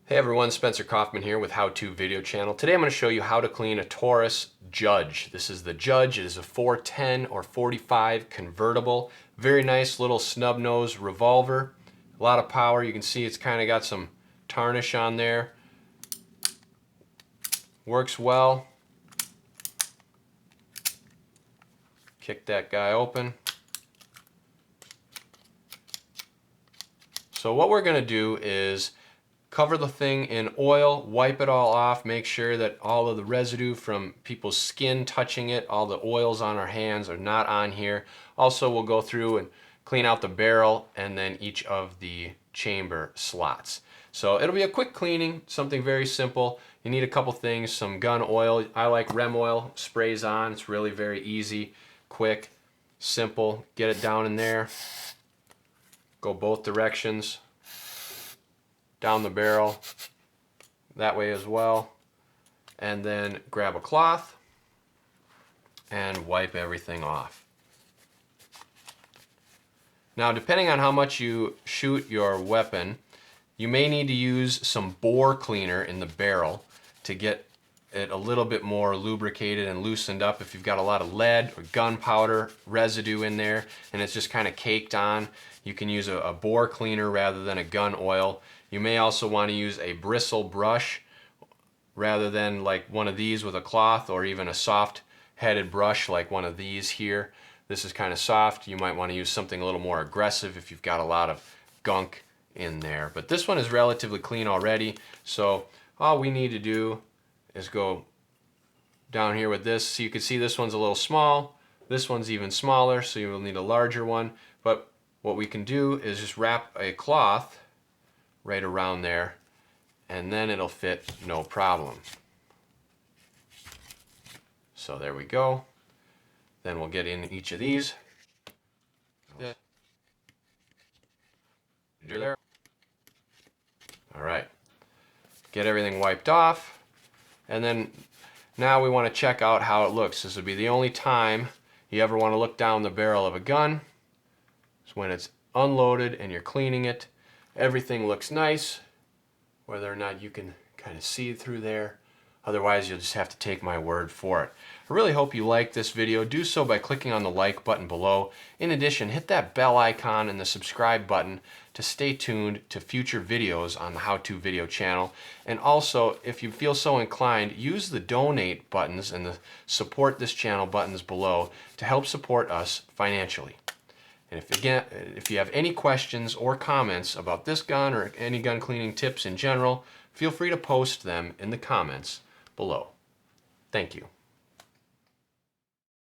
Hey everyone, Spencer Kaufman here with How To Video Channel. Today I'm going to show you how to clean a Taurus Judge. This is the Judge. It is a 410 or 45 convertible. Very nice little snub nose revolver. A lot of power. You can see it's kind of got some tarnish on there. Works well. Kick that guy open. So what we're going to do is cover the thing in oil, wipe it all off, make sure that all of the residue from people's skin touching it, all the oils on our hands are not on here. Also, we'll go through and clean out the barrel and then each of the chamber slots. So it'll be a quick cleaning, something very simple. You need a couple things, some gun oil. I like Rem oil, sprays on. It's really very easy, quick, simple. Get it down in there. Go both directions. Down the barrel that way as well, and then grab a cloth and wipe everything off. Now, depending on how much you shoot your weapon, you may need to use some bore cleaner in the barrel to get it a little bit more lubricated and loosened up. If you've got a lot of lead or gunpowder residue in there and it's just kind of caked on, you can use a bore cleaner rather than a gun oil. You may also want to use a bristle brush rather than like one of these with a cloth, or even a soft headed brush like one of these here. This is kind of soft. You might want to use something a little more aggressive if you've got a lot of gunk in there. But this one is relatively clean already, so all we need to do is go down here with this. So you can see this one's a little small. This one's even smaller, so you will need a larger one. But what we can do is just wrap a cloth right around there, and then it'll fit no problem. So there we go. Then we'll get in each of these. Yeah. There. All right. Get everything wiped off, and then now we want to check out how it looks. This would be the only time you ever want to look down the barrel of a gun. It's when it's unloaded and you're cleaning it. Everything looks nice, whether or not you can kind of see through there. Otherwise, you'll just have to take my word for it. I really hope you like this video. Do so by clicking on the like button below. In addition, hit that bell icon and the subscribe button to stay tuned to future videos on the How To Video channel. And also, if you feel so inclined, use the donate buttons and the support this channel buttons below to help support us financially. And if you have any questions or comments about this gun or any gun cleaning tips in general, feel free to post them in the comments below. Thank you.